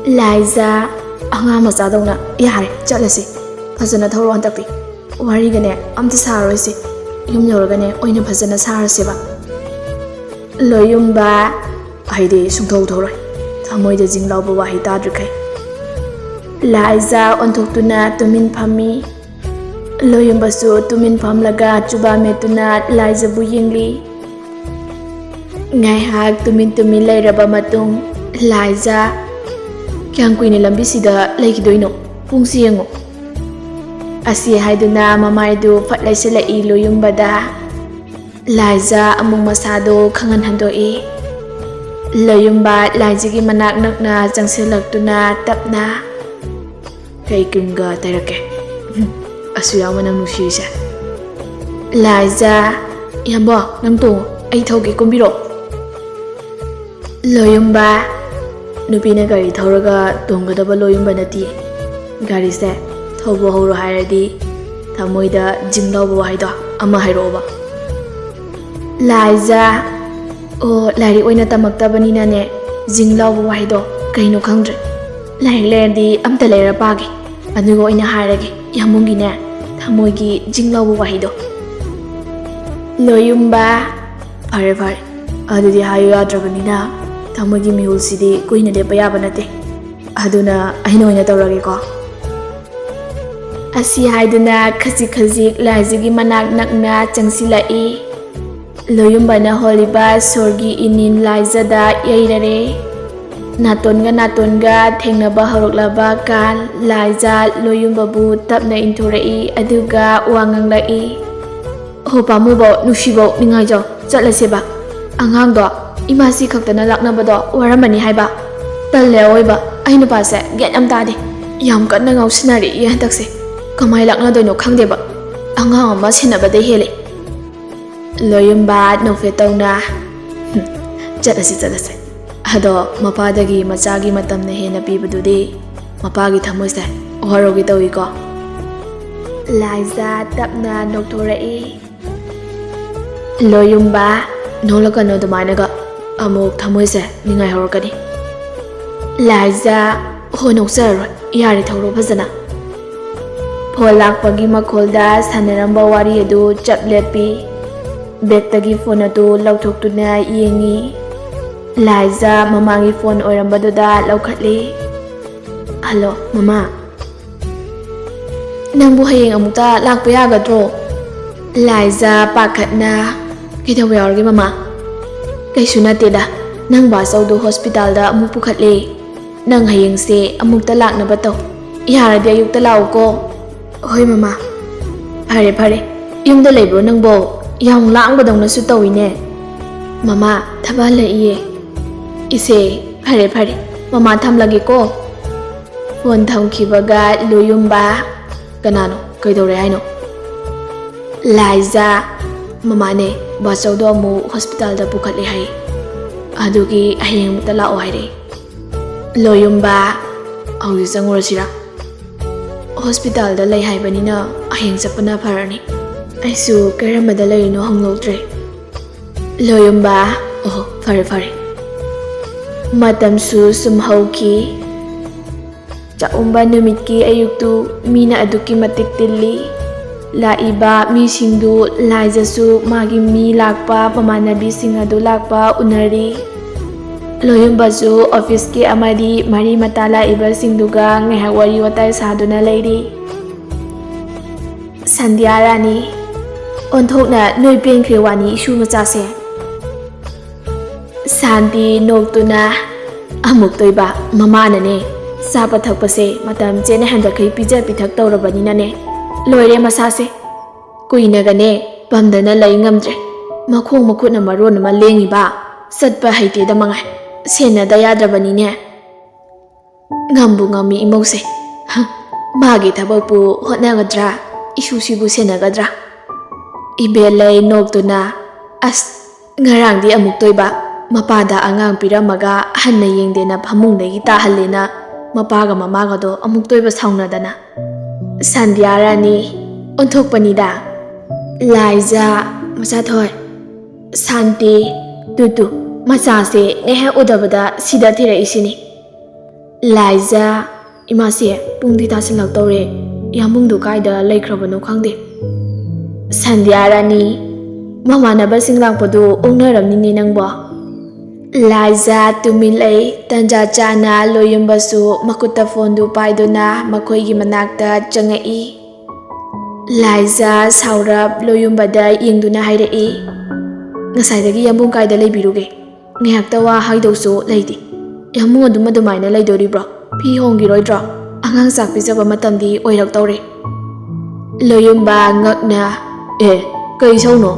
Liza angang macadona yare chatlasi fazana thoro hantakti wari gane amta saroisi yum yorgane oina fazana saraseba loyumba haide sungthau thoroi thamoida jinglauba wahi tadrikai Liza ontoktuna tumin phami loyumba su tumin phamlaga chuba metuna Liza bu yingli ngai hak tumin lairaba matung Liza kyang kuine lambi sida leikidoino pungsi yengo asi haiduna mamaidu fatlaisela I loyumbada Liza amung masado khangan handoi loyumba Liza gi manak nakna jangselak-tuna tapna kai kimga tarake asuya manang nushisa Liza yambo nang to ai thoge kombiro loyumba nupina gari thauраga tonggadaba loyumba nati gari se thaubo horo hairadi thamoida jinglauba wahaido ama hairoba Liza o lari oina tamaktabani nane jinglauba wahaido kaino khangdre lari lerdi amta lera pagi anugo oina hairage yamungi ne thamoigi jinglauba wahaido loyumba fare fare adudi hayo yadrabani na thamoigi mihul sidi koina de payaba nate aduna aina oina tawrage ko asi haiduna khaji Liza gi manak nakna changsilai loyumba na holiba sorgi inin Liza da yairare natonga thengnaba horoklaba kan Liza loyumba bu tapna inthorei aduga wanganglai ho pamubo nushibo ningaijo chatlaseba angangdo imasi khaktana laknabado waramani haiba talle oiba ainu pase get am tade yam kanna ngausinari ye hantakse kamai lakna doino khangdeba angang ama sinabade hele loyumba nofetona chatase ado mapadagi machagi matamna hena pibadudi mapagi thamoise horogi tawi ko Liza tapna nokthorei loyumba nolakano dumainaga amuk thamoise ningai horokani Liza honokser yari thoro phajana pholakpagi makholda sanaramba wari edu chaplepi bettagi phone adu lauthoktuna yengi Liza mamangi phone oirambaduda laukhatli hello mama nangbu hayeng amukta lakpa yagadro Liza pakhatna kaidawe yorgi mama kaisu nateda nang basaudu hospital da amuk pukhatle nang hayeng se amukta laknaba taw yaradi ayukta lauko hoi mama phare yumda leibro nangbo yang langbadongna su tawine mama thaba laiye ise phare mama thamlagi ko phone thamkhibaga loyumba kanano kaidore haino Liza mama ne basaudo mu hospital da pukhatle hai adugi hayeng mukta lao haire loyumba awi sangurasira hospital da lay haibanina hayeng sapana pharani aisu karamada layino hanglautre loyumba oh phare matam su sumhauki chaumba numitki ayuktu mina aduki matik tilli laiba mi singdu Liza su magi mi lakpa mamanabi singadu lakpa unari loyumba su office ki amadi mari matala iba singduga ngai wari watai saduna leiri Sandhya Rani onthokna noi penkre wani isu machase Santi noktuna amuk toiba mama nane sapa thakpase matam chene handakai pija pithak tawrabani nane loire masase kuina gane pamdana lai ngamdre makhong makhutna maron ma lengi ba satpa haite da mangai sena da yadrabani ne ngambu ngami imose magi thabakpu hotnagadra isu sibu senagadra ibelai noktuna as ngarangdi amuk toiba mapada angang piramaga hanna yengdena phamungdagi tahallena mapaga mamaga do amuk toiba saunadana Sandhya Rani onthokpanida Liza macha thoi Santi tutu macha se neha udabada sida thira isini ꯂꯥꯏꯖꯥ ꯏꯃꯥꯁꯦ ꯄꯨꯡꯗꯤ ꯇꯥꯁꯤꯜꯂꯛꯇꯧꯔꯦ ꯌꯥꯝꯕꯨꯡꯗꯨ ꯀꯥꯏꯗ ꯂꯩꯈ꯭ꯔꯕꯅꯣ ꯈꯪꯗꯦ ꯁꯟꯙ꯭ꯌꯥ ꯔꯥꯅꯤ ꯃꯃꯥꯟꯅꯕꯁꯤꯡ ꯂꯥꯛꯄꯗꯨ ꯑꯣꯛꯅꯔꯝꯅꯤꯅꯦ ꯅꯪꯕꯣ ꯂꯥꯏꯖꯥ ꯇꯨꯃꯤꯟ ꯂꯩ ꯇꯟꯖꯥ ꯆꯥꯅ ꯂꯣꯌꯨꯝꯕꯁꯨ ꯃꯈꯨꯠꯇ ꯐꯣꯟꯗꯨ ꯄꯥꯏꯗꯨꯅ ꯃꯈꯣꯏꯒꯤ ꯃꯅꯥꯛꯇ ꯆꯪꯉꯛꯏ ꯂꯥꯏꯖꯥ ꯁꯥꯎꯔꯞ ꯂꯣꯌꯨꯝꯕꯗ ꯌꯦꯡꯗꯨꯅ ꯍꯥꯏꯔꯛꯏ ꯉꯁꯥꯏꯗꯒꯤ ꯌꯥꯝꯕꯨꯡ ꯀꯥꯏꯗ ꯂꯩꯕꯤꯔꯨꯒꯦ ꯉꯥꯏꯍꯥꯛꯇ ꯋꯥ ꯍꯥꯏꯗꯧꯁꯨ ꯂꯩꯇꯦ ꯌꯥꯝꯕꯨꯡ ꯑꯗꯨꯃꯥꯏꯅ ꯂꯩꯗꯣꯔꯤꯕ꯭ꯔꯣ ꯐꯤ ꯍꯣꯡꯈꯤꯔꯣꯏꯗ꯭ꯔꯣ ꯑꯉꯥꯡ ꯆꯥꯛ ꯄꯤꯖꯕ ꯃꯇꯝꯗꯤ ꯑꯣꯏꯔꯛꯇꯧꯔꯦ ꯂꯣꯌꯨꯝꯕ ꯉꯛꯅ ꯀꯩ ꯁꯧꯅꯣ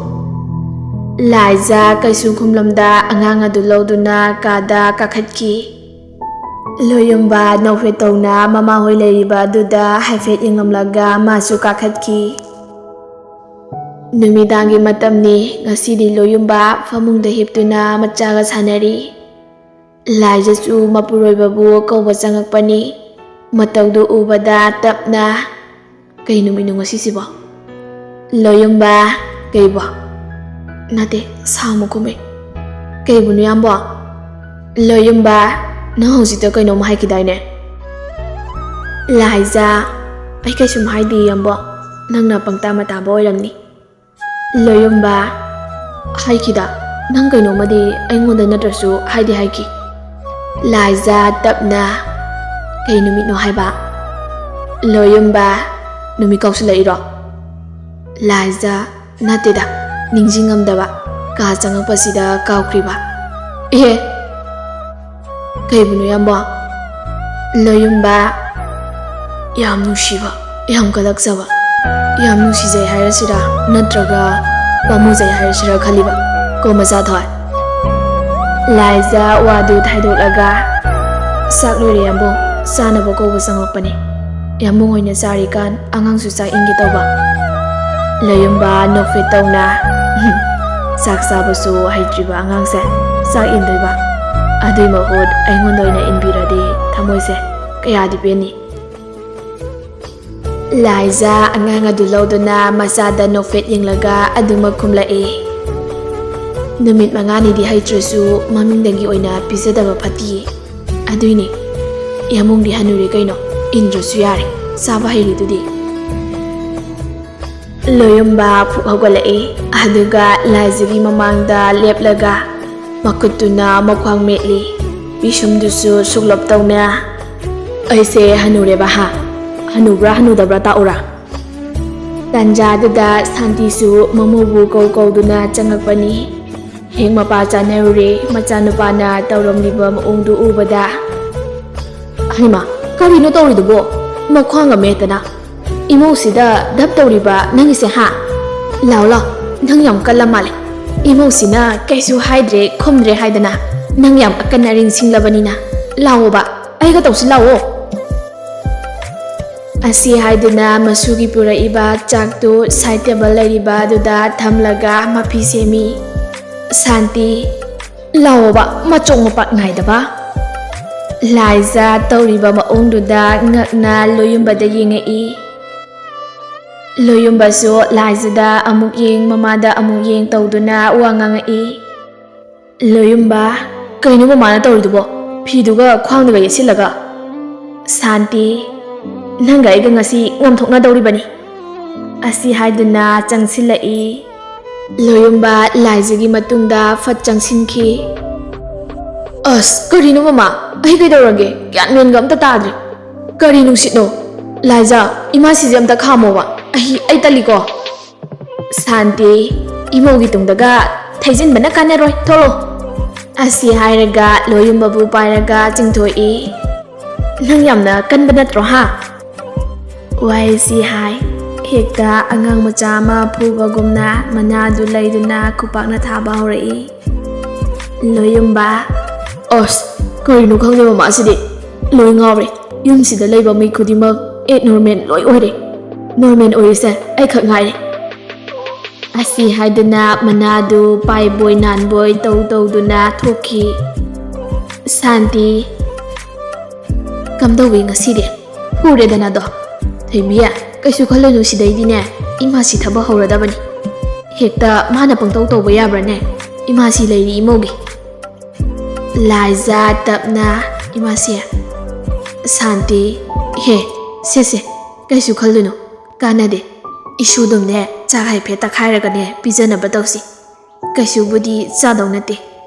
ꯂꯥꯏꯖꯥ ꯀꯩꯁꯨ ꯈꯨꯝꯂꯝꯗ ꯑꯉꯥꯡ ꯑꯗꯨ ꯂꯧꯗꯨꯅ ꯀꯥꯗ ꯀꯥꯈꯠꯈꯤ ꯂꯣꯌꯨꯝꯕ ꯅꯣꯛꯐꯦꯠ ꯇꯧꯅ ꯃꯃꯥꯍꯣꯏ ꯂꯩꯔꯤꯕ ꯑꯗꯨꯗ ꯍꯥꯏꯐꯦꯠ ꯌꯦꯡꯂꯝꯂꯒ ꯃꯥꯁꯨ ꯀꯥꯈꯠꯈꯤ ꯅꯨꯃꯤꯗꯥꯡꯒꯤ ꯃꯇꯝꯅꯤ ꯉꯁꯤꯗꯤ ꯂꯣꯌꯨꯝꯕ ꯐꯃꯨꯡꯗ ꯍꯤꯞꯇꯨꯅ ꯃꯆꯥꯒ ꯁꯥꯟꯅꯔꯤ ꯂꯥꯏꯖꯥꯁꯨ ꯃꯄꯨꯔꯣꯏꯕꯕꯨ ꯀꯧꯕ ꯆꯪꯉꯛꯄꯅꯤ ꯃꯇꯧꯗꯨ ꯎꯕꯗ ꯇꯞꯅ ꯀꯩ ꯅꯨꯃꯤꯠꯅꯣ ꯉꯁꯤꯁꯤꯕꯣ ꯂꯣꯌꯨꯝꯕ ꯀꯩꯕꯣ ꯅꯠꯇꯦ ꯁꯥꯃꯨ ꯈꯨꯝꯃꯦ ꯀꯩꯕꯨꯅꯣ ꯌꯥꯝꯕꯣ ꯂꯣꯌꯨꯝꯕ ꯅꯪ ꯍꯧꯖꯤꯛꯇ ꯀꯩꯅꯣꯝ ꯍꯥꯏꯈꯤꯗꯥꯏꯅꯦ ꯂꯥꯏꯖꯥ ꯑꯩ ꯀꯩꯁꯨꯝ ꯍꯥꯏꯗꯦ ꯌꯥꯝꯕꯣ ꯅꯪꯅ ꯄꯪꯇꯥ ꯃꯇꯥꯕ ꯑꯣꯏꯔꯝꯅꯤ ꯂꯣꯌꯨꯝꯕ ꯍꯥꯏꯈꯤꯗ ꯅꯪ ꯀꯩꯅꯣꯝꯃꯗꯤ ꯑꯩꯉꯣꯟꯗ ꯅꯠꯇ꯭ꯔꯁꯨ ꯍꯥꯏꯈꯤ ꯂꯥꯏꯖꯥ ꯇꯞꯅ ꯀꯩ ꯅꯨꯃꯤꯠꯅꯣ ꯍꯥꯏꯕ ꯂꯣꯌꯨꯝꯕ ꯅꯨꯃꯤꯠ ꯀꯧꯁꯤꯜꯂꯛꯏꯔꯣ ꯂꯥꯏꯖꯥ ꯅꯠꯇꯦꯗ ꯅꯤꯡꯁꯤꯡꯉꯝꯗꯕ ꯀꯥ ꯆꯪꯉꯛꯄꯁꯤꯗ ꯀꯥꯎꯈ꯭ꯔꯤꯕ ꯀꯩꯕꯨꯅꯣ ꯌꯥꯝꯕꯣ ꯂꯣꯌꯨꯝꯕ ꯌꯥꯝ ꯅꯨꯡꯁꯤꯕ ꯌꯥꯝ ꯀꯜꯂꯛꯆꯕ ꯌꯥꯝ ꯅꯨꯡꯁꯤꯖꯩ ꯍꯥꯏꯔꯁꯤꯔꯥ ꯅꯠꯇ꯭ꯔꯒ ꯄꯥꯝꯃꯨꯖꯩ ꯍꯥꯏꯔꯁꯤꯔꯥ ꯈꯜꯂꯤꯕ ꯀꯣ ꯃꯆꯥ ꯊꯣꯏ ꯂꯥꯏꯖꯥ ꯋꯥꯗꯨ ꯊꯥꯏꯗꯣꯛꯂꯒ ꯆꯥꯛ ꯂꯣꯏꯔꯦ ꯌꯥꯝꯕꯨꯡ ꯆꯥꯅꯕ ꯀꯧꯕ ꯆꯪꯉꯛꯄꯅꯦ ꯌꯥꯝꯕꯨꯡ ꯑꯣꯏꯅ ꯆꯥꯔꯤꯀꯥꯟ ꯑꯉꯥꯡꯁꯨ ꯆꯥꯛ ꯏꯟꯒꯦ ꯇꯧꯕ ꯂꯣꯌꯨꯝꯕ ꯅꯣꯛꯐꯦꯠ ꯇꯧꯅ ꯆꯥꯛ ꯆꯥꯕꯁꯨ ꯍꯩꯇ꯭ꯔꯤꯕ ꯑꯉꯥꯡꯁꯦ ꯆꯥꯛ ꯏꯟꯗꯣꯏꯕ ꯑꯗꯨꯏ ꯃꯍꯨꯠ ꯑꯩꯉꯣꯟꯗ ꯑꯣꯏꯅ ꯏꯟꯕꯤꯔꯗꯤ ꯊꯃꯣꯏꯁꯦ ꯀꯌꯥꯗꯤ ꯄꯦꯟꯅꯤ ꯂꯥꯏꯖꯥ ꯑꯉꯥꯡ ꯑꯗꯨ ꯂꯧꯗꯨꯅ ꯃꯆꯥꯗ ꯅꯣꯛꯐꯦꯠ ꯌꯦꯡꯂꯒ ꯑꯗꯨꯃꯛ ꯈꯨꯝꯂꯛꯏ ꯅꯨꯃꯤꯠ 5ꯅꯤꯗꯤ ꯍꯩꯇ꯭ꯔꯁꯨ ꯃꯃꯤꯡꯗꯒꯤ ꯑꯣꯏꯅ ꯄꯤꯖꯗꯕ ꯐꯠꯇꯤꯌꯦ ꯑꯗꯨꯏꯅꯦ ꯌꯥꯝꯕꯨꯡꯗꯤ ꯍꯟꯅꯨꯔꯦ ꯀꯩꯅꯣ ꯏꯟꯗ꯭ꯔꯁꯨ ꯌꯥꯔꯦ ꯆꯥꯕ ꯍꯩꯔꯤꯗꯨꯗꯤ ꯂꯣꯌꯨꯝꯕ ꯐꯨꯛ ꯍꯧꯒꯠꯂꯛꯏ ꯑꯗꯨꯒ ꯂꯥꯏꯖꯥꯒꯤ ꯃꯃꯥꯡꯗ ꯂꯦꯞꯂꯒ ꯃꯈꯨꯠꯇꯨꯅ ꯃꯈ꯭ꯋꯥꯡ ꯃꯦꯠꯂꯤ ꯄꯤꯁꯨꯝꯗꯨꯁꯨ ꯁꯨꯛꯂꯞ ꯇꯧꯅ ꯑꯩꯁꯦ ꯍꯟꯅꯨꯔꯦꯕ ꯍꯟꯅꯨꯕ꯭ꯔꯥ ꯍꯟꯅꯨꯗꯕ꯭ꯔꯥ ꯇꯥꯛꯎꯔꯥ ꯇꯟꯖꯥꯗꯨꯗ ꯁꯥꯟꯇꯤꯁꯨ ꯃꯃꯧꯕꯨ ꯀꯧꯗꯨꯅ ꯆꯪꯉꯛꯄꯅꯤ ꯍꯦꯛ ꯃꯄꯥ ꯆꯥꯅꯔꯨꯔꯦ ꯃꯆꯥꯅꯨꯄꯥꯅ ꯇꯧꯔꯝꯂꯤꯕ ꯃꯑꯣꯡꯗꯨ ꯎꯕꯗ ꯍꯩꯃꯥ ꯀꯔꯤꯅꯣ ꯇꯧꯔꯤꯗꯨꯕꯣ ꯃꯈ꯭ꯋꯥꯡꯒ ꯃꯦꯠꯇꯅ ꯏꯃꯧꯁꯤꯗ ꯙꯞ ꯇꯧꯔꯤꯕ ꯅꯪꯒꯤꯁꯦ ꯂꯥꯎ ꯅꯪ ꯌꯥꯝ ꯀꯜꯂ ꯃꯥꯜꯂꯦ ꯏꯃꯧꯁꯤꯅ ꯀꯩꯁꯨ ꯍꯥꯏꯗ꯭ꯔꯦ ꯈꯨꯝꯗ꯭ꯔꯦ ꯍꯥꯏꯗꯅ ꯅꯪ ꯌꯥꯝ ꯑꯀꯟ ꯑꯔꯤꯡ ꯁꯤꯡꯂꯕꯅꯤꯅ ꯂꯥꯎꯑꯣꯕ ꯑꯩꯒ ꯇꯧꯁꯤ ꯂꯥꯛꯑꯣ ꯑꯁꯤ ꯍꯥꯏꯗꯨꯅ ꯃꯁꯨꯒꯤ ꯄꯨꯔꯛꯏꯕ ꯆꯥꯛꯇꯨ ꯁꯥꯏꯠ ꯇꯦꯕꯜ ꯂꯩꯔꯤꯕ ꯑꯗꯨꯗ ꯊꯝꯂꯒ ꯃꯐꯤ ꯁꯦꯝꯃꯤ ꯁꯥꯟꯇꯤ ꯂꯥꯎꯑꯣꯕ ꯃꯆꯣꯡ ꯃꯄꯥꯛ ꯅꯥꯏꯗꯕ ꯂꯥꯏꯖꯥ ꯇꯧꯔꯤꯕ ꯃꯑꯣꯡꯗꯨꯗ ꯉꯛꯅ ꯂꯣꯌꯨꯝꯕꯗ ꯌꯦꯡꯉꯛꯏ ꯂꯣꯌꯨꯝꯕꯁꯨ ꯂꯥꯏꯖꯥꯗ ꯑꯃꯨꯛ ꯌꯦꯡ ꯃꯃꯥꯗ ꯑꯃꯨꯛ ꯌꯦꯡ ꯇꯧꯗꯨꯅ ꯋꯥ ꯉꯥꯡꯉꯛꯏ ꯂꯣꯌꯨꯝꯕ ꯀꯩꯅꯣ ꯃꯃꯥꯅ ꯇꯧꯔꯤꯗꯨꯕꯣ ꯐꯤꯗꯨꯒ ꯈ꯭ꯋꯥꯡꯗꯒ ꯌꯦꯠꯁꯤꯜꯂꯒ ꯁꯥꯟꯇꯤ ꯅꯪꯒ ꯑꯩꯒ ꯉꯁꯤ ꯉꯝꯊꯣꯛꯅꯗꯧꯔꯤꯕꯅꯤ ꯑꯁꯤ ꯍꯥꯏꯗꯨꯅ ꯆꯪꯁꯤꯜꯂꯛꯏ ꯂꯣꯌꯨꯝꯕ ꯂꯥꯏꯖꯥꯒꯤ ꯃꯇꯨꯡꯗ ꯐꯠ ꯆꯪꯁꯤꯟꯈꯤ ꯑꯁ ꯀꯔꯤꯅꯣ ꯃꯃꯥ ꯑꯩ ꯀꯩꯗꯧꯔꯒꯦ ꯒ꯭ꯌꯥꯟ ꯃꯦꯟꯒ ꯑꯝꯇ ꯇꯥꯗ꯭ꯔꯦ ꯀꯔꯤ ꯅꯨꯡꯁꯤꯠꯅꯣ ꯂꯥꯏꯖꯥ ꯏꯃꯥꯁꯤꯁꯦ ꯑꯝꯇ ꯈꯥꯝꯃꯣꯕ ꯑꯩ ꯇꯜꯂꯤꯀꯣ ꯁꯥꯟꯇꯤ ꯏꯃꯧꯒꯤ ꯇꯨꯡꯗꯒ ꯊꯩꯖꯤꯟꯕꯅ ꯀꯥꯟꯅꯔꯣꯏ ꯊꯣꯛꯂꯣ ꯑꯁꯤ ꯍꯥꯏꯔꯒ ꯂꯣꯌꯨꯝꯕꯕꯨ ꯄꯥꯏꯔꯒ ꯆꯤꯡꯊꯣꯛꯏ ꯅꯪ ꯌꯥꯝꯅ ꯀꯟꯕ ꯅꯠꯇ꯭ꯔꯣ ꯋꯥꯍꯩꯁꯤ ꯍꯥꯏ ꯍꯦꯛꯇ ꯑꯉꯥꯡ ꯃꯆꯥ ꯑꯃ ꯐꯨꯕꯒꯨꯝꯅ ꯃꯅꯥꯗꯨ ꯂꯩꯗꯨꯅ ꯈꯨꯄꯥꯛꯅ ꯊꯥꯕ ꯍꯧꯔꯛꯏ ꯂꯣꯌꯨꯝꯕ ꯑꯁ ꯀꯔꯤꯅꯣ ꯈꯪꯗꯦ ꯃꯃꯥꯁꯤꯗꯤ ꯂꯣꯏ ꯉꯥꯎꯔꯦ ꯌꯨꯝꯁꯤꯗ ꯂꯩꯕ ꯃꯤ ꯈꯨꯗꯤꯡꯃꯛ ꯅꯣꯔꯃꯦꯜ ꯂꯣꯏ ꯑꯣꯏꯔꯦ ꯅꯣꯔꯃꯦꯜ ꯑꯣꯏꯔꯤꯁꯦ ꯑꯩꯈꯛ ꯉꯥꯏꯔꯦ ꯑꯁꯤ ꯍꯥꯏꯗꯨꯅ ꯃꯅꯥꯗꯨ ꯄꯥꯏꯕꯣꯏ ꯅꯥꯟꯕꯣꯏ ꯇꯧꯗꯨꯅ ꯊꯣꯛꯈꯤ ꯁꯥꯟꯇꯤ ꯀꯝꯗꯧꯋꯤ ꯉꯁꯤꯗꯤ ꯐꯨꯔꯦꯗꯅꯗꯣ ꯊꯣꯏꯕꯤ ꯀꯩꯁꯨ ꯈꯜꯂꯨꯅꯨ ꯁꯤꯗꯩꯗꯤꯅꯦ ꯏꯃꯥꯁꯤ ꯊꯕꯛ ꯍꯧꯔꯗꯕꯅꯤ ꯍꯦꯛꯇ ꯃꯥꯅ ꯄꯪꯇꯧ ꯇꯧꯕ ꯌꯥꯕ꯭ꯔꯥꯅꯦ ꯏꯃꯥꯁꯤ ꯂꯩꯔꯤ ꯏꯃꯧꯒꯤ ꯂꯥꯏꯖꯥ ꯇꯞꯅ ꯏꯃꯥꯁꯤ ꯁꯥꯟꯇꯤ ꯍꯦ ꯁꯦ ꯀꯩꯁꯨ ꯈꯜꯂꯨꯅꯨ ꯀꯥꯟꯅꯗꯦ ꯏꯁꯨꯗꯨꯝꯅꯦ ꯆꯥꯛ ꯍꯥꯏꯐꯦꯠ ꯇꯛꯈꯥꯏꯔꯒꯅꯦ ꯄꯤꯖꯅꯕ ꯇꯧꯁꯤ ꯀꯩꯁꯨꯕꯨꯗꯤ ꯆꯥꯗꯧ ꯅꯠꯇꯦ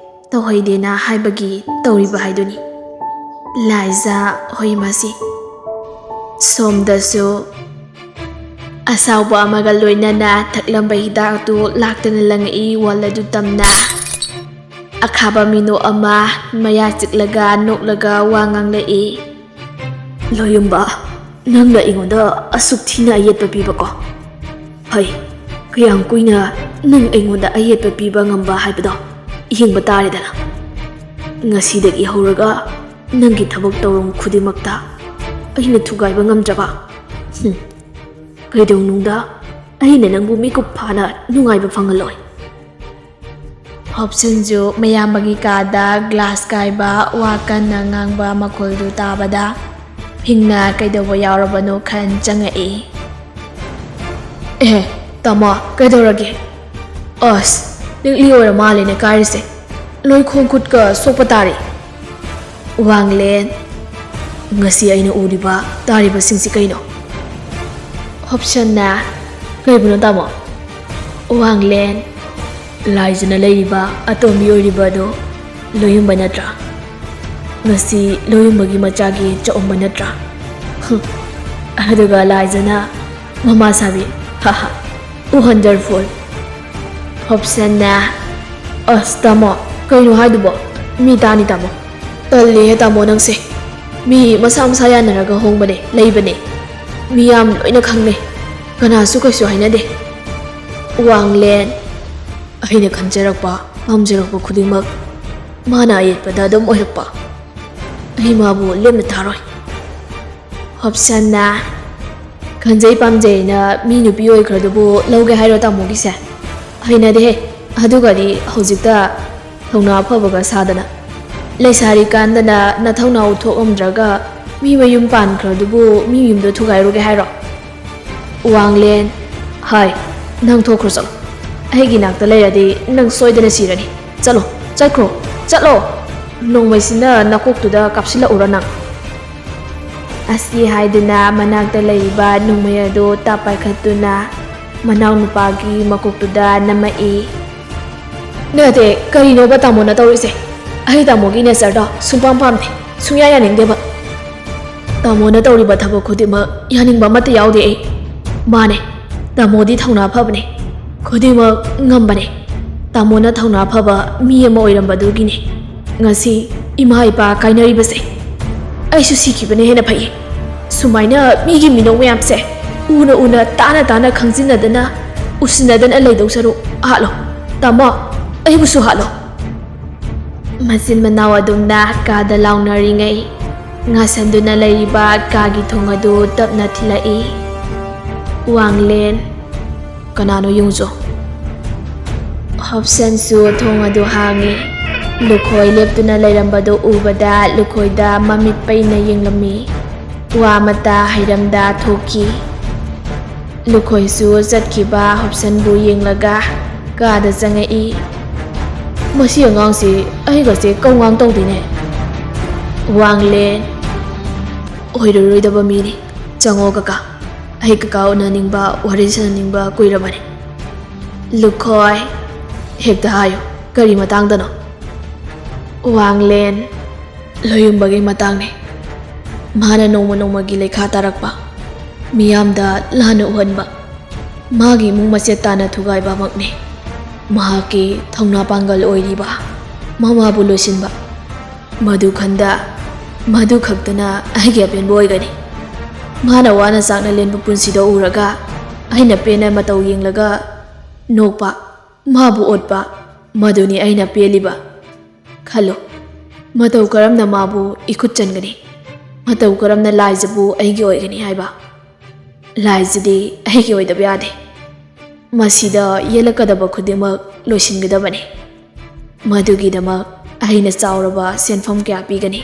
ꯇꯧꯍꯩꯗꯦꯅ ꯍꯥꯏꯕꯒꯤ ꯇꯧꯔꯤꯕ ꯍꯥꯏꯗꯨꯅꯤ ꯂꯥꯏꯖꯥ ꯍꯣꯏ ꯃꯥꯁꯤ ꯁꯣꯝꯗꯁꯨ ꯑꯁꯥꯎꯕ ꯑꯃꯒ ꯂꯣꯏꯅꯅ ꯊꯛꯂꯝꯕ ꯍꯤꯗꯥꯛꯇꯨ ꯂꯥꯛꯇꯅ ꯂꯪꯉꯛꯏ ꯋꯥꯜ ꯑꯗꯨ ꯇꯝꯅ ꯑꯈꯥꯕ ꯃꯤꯅꯣꯛ ꯑꯃ ꯃꯌꯥ ꯆꯤꯛꯂꯒ ꯅꯣꯛꯂꯒ ꯋꯥ ꯉꯥꯡꯂꯛꯏ ꯂꯣꯌꯨꯝꯕ ꯅꯪꯅ ꯑꯩꯉꯣꯟꯗ ꯑꯁꯨꯛ ꯊꯤꯅ ꯑꯌꯦꯠꯄ ꯄꯤꯕꯀꯣ ꯐꯩ ꯀꯌꯥꯝ ꯀꯨꯏꯅ ꯅꯪ ꯑꯩꯉꯣꯟꯗ ꯑꯌꯦꯠꯄ ꯄꯤꯕ ꯉꯝꯕ ꯍꯥꯏꯕꯗꯣ ꯌꯦꯡꯕ ꯇꯥꯔꯦꯗꯅ ꯉꯁꯤꯗꯒꯤ ꯍꯧꯔꯒ ꯅꯪꯒꯤ ꯊꯕꯛ ꯇꯧꯔꯝ ꯈꯨꯗꯤꯡꯃꯛꯇ ꯑꯩꯅ ꯊꯨꯒꯥꯏꯕ ꯉꯝꯗ꯭ꯔꯕ ꯀꯩꯗꯧꯅꯨꯡꯗ ꯑꯩꯅ ꯅꯪꯕꯨ ꯃꯤꯀꯨꯞ ꯐꯥꯅ ꯅꯨꯡꯉꯥꯏꯕ ꯐꯪꯍꯜꯂꯣꯏ ꯍꯣꯞꯁꯟꯁꯨ ꯃꯌꯥꯝꯕꯒꯤ ꯀꯥꯗ ꯒ꯭ꯂꯥꯁ ꯀꯥꯏꯕ ꯋꯥ ꯀꯟꯅ ꯉꯥꯡꯕ ꯃꯈꯣꯜꯗꯨ ꯇꯥꯕꯗ ꯍꯤꯡꯅ ꯀꯩꯗꯧꯕ ꯌꯥꯎꯔꯕꯅꯣ ꯈꯟ ꯆꯪꯉꯛꯏ ꯇꯥꯃꯣ ꯀꯩꯗꯧꯔꯒꯦ ꯑꯁ ꯂꯤꯛꯂꯤ ꯑꯣꯏꯔ ꯃꯥꯜꯂꯦꯅꯦ ꯀꯥꯏꯔꯤꯁꯦ ꯂꯣꯏ ꯈꯣꯡ ꯈꯨꯠꯀ ꯁꯣꯛꯄ ꯇꯥꯔꯦ ꯋꯥꯡꯂꯦꯟ ꯉꯁꯤ ꯑꯩꯅ ꯎꯔꯤꯕ ꯇꯥꯔꯤꯕꯁꯤꯡꯁꯤ ꯀꯩꯅꯣ ꯍꯣꯞꯁꯟꯅ ꯀꯩꯕꯨꯅꯣ ꯇꯥꯃꯣ ꯋꯥꯡꯂꯦꯟ ꯂꯥꯏꯖꯅ ꯂꯩꯔꯤꯕ ꯑꯇꯣꯝꯕꯤ ꯑꯣꯏꯔꯤꯕ ꯑꯗꯣ ꯂꯣꯌꯨꯝꯕ ꯅꯠꯇ꯭ꯔꯥ ꯉꯁꯤ ꯂꯣꯌꯨꯝꯕꯒꯤ ꯃꯆꯥꯒꯤ ꯆꯥꯛꯎꯝꯕ ꯅꯠꯇ꯭ꯔꯥ ꯑꯗꯨꯒ ꯂꯥꯏꯖꯅ ꯃꯃꯥ ꯁꯥꯕꯤ ꯍꯥꯍꯥ ꯋꯟꯗꯔꯐꯨꯜ ꯍꯣꯞꯁꯟꯅ ꯑꯁ ꯇꯥꯃꯣ ꯀꯩꯅꯣ ꯍꯥꯏꯗꯨꯕꯣ ꯃꯤ ꯇꯥꯅꯤ ꯇꯥꯃꯣ ꯇꯜꯂꯤꯍꯦ ꯇꯥꯃꯣ ꯅꯪꯁꯦ ꯃꯤ ꯃꯁꯥ ꯃꯁꯥ ꯌꯥꯅꯔꯒ ꯍꯣꯡꯕꯅꯦ ꯂꯩꯕꯅꯦ ꯃꯤꯌꯥꯝ ꯂꯣꯏꯅ ꯈꯪꯅꯩ ꯀꯅꯥꯁꯨ ꯀꯩꯁꯨ ꯍꯥꯏꯅꯗꯦ ꯋꯥꯡꯂꯦꯟ ꯑꯩꯅ ꯈꯟꯖꯔꯛꯄ ꯄꯥꯝꯖꯔꯛꯄ ꯈꯨꯗꯤꯡꯃꯛ ꯃꯥꯅ ꯑꯌꯦꯠꯄꯗ ꯑꯗꯨꯝ ꯑꯣꯏꯔꯛꯄ ꯑꯩ ꯃꯥꯕꯨ ꯂꯦꯝꯅ ꯊꯥꯔꯣꯏ ꯍꯣꯞꯁꯟꯅ ꯈꯟꯖꯩ ꯄꯥꯝꯖꯩꯅ ꯃꯤ ꯅꯨꯄꯤ ꯑꯣꯏꯈ꯭ꯔꯗꯨꯕꯨ ꯂꯧꯒꯦ ꯍꯥꯏꯔꯣ ꯇꯥꯃꯣꯒꯤꯁꯦ ꯍꯩꯅꯗꯦꯍꯦ ꯑꯗꯨꯒꯗꯤ ꯍꯧꯖꯤꯛꯇ ꯊꯧꯅꯥ ꯐꯕꯒ ꯁꯥꯗꯅ ꯂꯩꯁꯥꯔꯤꯀꯥꯟꯗꯅ ꯅꯊꯧꯅꯥ ꯎꯠꯊꯣꯛꯉꯝꯗ꯭ꯔꯒ ꯃꯤ ꯃꯌꯨꯝ ꯄꯥꯟꯈ꯭ꯔꯗꯨꯕꯨ ꯃꯤ ꯌꯨꯝꯗꯣ ꯊꯨꯒꯥꯏꯔꯨꯒꯦ ꯍꯥꯏꯔꯣ ꯋꯥꯡꯂꯦꯟ ꯍꯥꯏ ꯅꯪ ꯊꯣꯛꯈ꯭ꯔꯣ ꯆꯠꯂꯣ ꯑꯩꯒꯤ ꯅꯥꯛꯇ ꯂꯩꯔꯗꯤ ꯅꯪ ꯁꯣꯏꯗꯅ ꯁꯤꯔꯅꯤ ꯆꯠꯂꯣ ꯆꯠꯈ꯭ꯔꯣ ꯆꯠꯂꯣ ꯅꯣꯡꯃꯩꯁꯤꯅ ꯅꯀꯣꯛꯇꯨꯗ ꯀꯥꯞꯁꯤꯜꯂꯛꯎꯔ ꯅꯪ ꯑꯁꯤ ꯍꯥꯏꯗꯨꯅ ꯃꯅꯥꯛꯇ ꯂꯩꯔꯤꯕ ꯅꯣꯡꯃꯩ ꯑꯗꯨ ꯇꯥꯞ ꯄꯥꯏꯈꯠꯇꯨꯅ ꯃꯅꯥꯎ ꯅꯨꯄꯥꯒꯤ ꯃꯀꯣꯛꯇꯨꯗ ꯅꯝꯃꯛꯏ ꯅꯠꯇꯦ ꯀꯔꯤꯅꯣꯕ ꯇꯥꯃꯣꯅ ꯇꯧꯔꯤꯁꯦ ꯑꯩ ꯇꯥꯃꯣꯒꯤ ꯅꯦꯆꯔꯗꯣ ꯁꯨꯡꯄꯥꯝ ꯄꯥꯝꯗꯦ ꯁꯨꯡꯌꯥ ꯌꯥꯅꯤꯡꯗꯦꯕ ꯇꯥꯃꯣꯅ ꯇꯧꯔꯤꯕ ꯊꯕꯛ ꯈꯨꯗꯤꯡꯃꯛ ꯌꯥꯅꯤꯡꯕ ꯑꯃꯠꯇ ꯌꯥꯎꯗꯦ ꯑꯩ ꯃꯥꯅꯦ ꯇꯥꯃꯣꯗꯤ ꯊꯧꯅꯥ ꯐꯕꯅꯦ ꯈꯨꯗꯤꯡꯃꯛ ꯉꯝꯕꯅꯦ ꯇꯥꯃꯣꯅ ꯊꯧꯅꯥ ꯐꯕ ꯃꯤ ꯑꯃ ꯑꯣꯏꯔꯝꯕꯗꯨꯒꯤꯅꯦ ꯉꯁꯤ ꯏꯃꯥ ꯏꯄꯥ ꯀꯥꯏꯅꯔꯤꯕꯁꯦ ꯑꯩꯁꯨ ꯁꯤꯈꯤꯕꯅ ꯍꯦꯟꯅ ꯐꯩꯌꯦ ꯁꯨꯃꯥꯏꯅ ꯃꯤꯒꯤ ꯃꯤꯅꯣꯛ ꯃꯌꯥꯝꯁꯦ ꯎꯅ ꯎꯅ ꯇꯥꯅ ꯇꯥꯅ ꯈꯪꯖꯤꯟꯅꯗꯅ ꯎꯁꯤꯟꯅꯗꯅ ꯂꯩꯗꯧ ꯁꯔꯨꯛ ꯍꯥꯠꯂꯣ ꯇꯥꯃꯣ ꯑꯩꯕꯨꯁꯨ ꯍꯥꯠꯂꯣ ꯃꯆꯤꯟ ꯃꯅꯥꯎ ꯑꯗꯨꯝꯅ ꯀꯥꯗ ꯂꯥꯎꯅꯔꯤꯉꯩ ꯉꯥꯁꯟꯗꯨꯅ ꯂꯩꯔꯤꯕ ꯀꯥꯒꯤ ꯊꯣꯡ ꯑꯗꯨ ꯇꯞꯅ ꯊꯤꯜꯂꯛꯏ ꯋꯥꯡꯂꯦꯟ ꯀꯅꯥꯅꯣ ꯌꯦꯡꯉꯨꯆꯣ ꯍꯣꯞꯁꯟꯁꯨ ꯊꯣꯡ ꯑꯗꯨ ꯍꯥꯡꯉꯤ ꯂꯨꯈꯣꯏ ꯂꯦꯞꯇꯨꯅ ꯂꯩꯔꯝꯕꯗꯨ ꯎꯕꯗ ꯂꯨꯈꯣꯏꯗ ꯃꯃꯤꯠ ꯄꯩꯅ ꯌꯦꯡꯂꯝꯃꯤ ꯋꯥ ꯑꯃꯠꯇ ꯍꯩꯔꯝꯗ ꯊꯣꯛꯈꯤ ꯂꯨꯈꯣꯏꯁꯨ ꯆꯠꯈꯤꯕ ꯍꯣꯞꯁꯟꯕꯨ ꯌꯦꯡꯂꯒ ꯀꯥꯗ ꯆꯪꯉꯛꯏ ꯃꯁꯤ ꯑꯉꯥꯡꯁꯤ ꯑꯩꯒꯁꯦ ꯀꯧꯉꯥꯡ ꯇꯧꯗꯦꯅꯦ ꯋꯥꯡꯂꯦꯟ ꯑꯣꯏꯔꯔꯣꯏꯗꯕ ꯃꯤꯅꯤ ꯆꯪꯉꯣ ꯀꯀꯥ ꯑꯩ ꯀꯀꯥ ꯎꯅꯅꯤꯡꯕ ꯋꯥꯔꯤ ꯁꯥꯟꯅꯅꯤꯡꯕ ꯀꯨꯏꯔꯕꯅꯤ ꯂꯨꯈꯣꯏ ꯍꯦꯛꯇ ꯍꯥꯏꯌꯨ ꯀꯔꯤ ꯃꯇꯥꯡꯗꯅꯣ ꯋꯥꯡꯂꯦꯟ ꯂꯣꯌꯨꯝꯕꯒꯤ ꯃꯇꯥꯡꯅꯤ ꯃꯥꯅ ꯅꯣꯡꯃ ꯅꯣꯡꯃꯒꯤ ꯂꯩꯈꯥ ꯇꯥꯔꯛꯄ ꯃꯤꯌꯥꯝꯗ ꯂꯥꯟꯅ ꯎꯍꯟꯕ ꯃꯥꯒꯤ ꯏꯃꯨꯡ ꯃꯆꯦꯠ ꯇꯥꯅ ꯊꯨꯒꯥꯏꯕ ꯑꯃꯛꯅꯤ ꯃꯍꯥꯛꯀꯤ ꯊꯧꯅꯥ ꯄꯥꯡꯒꯜ ꯑꯣꯏꯔꯤꯕ ꯃꯃꯥꯕꯨ ꯂꯣꯏꯁꯤꯟꯕ ꯃꯗꯨ ꯈꯟꯗ ꯃꯗꯨ ꯈꯛꯇꯅ ꯑꯩꯒꯤ ꯑꯄꯦꯟꯕ ꯑꯣꯏꯒꯅꯤ ꯃꯥꯅ ꯋꯥꯅ ꯆꯥꯛꯅ ꯂꯦꯟꯕ ꯄꯨꯟꯁꯤꯗ ꯎꯔꯒ ꯑꯩꯅ ꯄꯦꯟꯅ ꯃꯇꯧ ꯌꯦꯡꯂꯒ ꯅꯣꯛꯄ ꯃꯥꯕꯨ ꯑꯣꯠꯄ ꯃꯗꯨꯅꯤ ꯑꯩꯅ ꯄꯦꯜꯂꯤꯕ ꯈꯜꯂꯨ ꯃꯇꯧ ꯀꯔꯝꯅ ꯃꯥꯕꯨ ꯏꯈꯨꯠ ꯆꯟꯒꯅꯤ ꯃꯇꯧ ꯀꯔꯝꯅ ꯂꯥꯏꯖꯕꯨ ꯑꯩꯒꯤ ꯑꯣꯏꯒꯅꯤ ꯍꯥꯏꯕ ꯂꯥꯏꯖꯗꯤ ꯑꯩꯒꯤ ꯑꯣꯏꯗꯕ ꯌꯥꯗꯦ ꯃꯁꯤꯗ ꯌꯦꯜꯂꯛꯀꯗꯕ ꯈꯨꯗꯤꯡꯃꯛ ꯂꯣꯏꯁꯤꯟꯒꯗꯕꯅꯤ ꯃꯗꯨꯒꯤꯗꯃꯛ ꯑꯩꯅ ꯆꯥꯎꯔꯕ ꯁꯦꯟꯐꯝ ꯀꯌꯥ ꯄꯤꯒꯅꯤ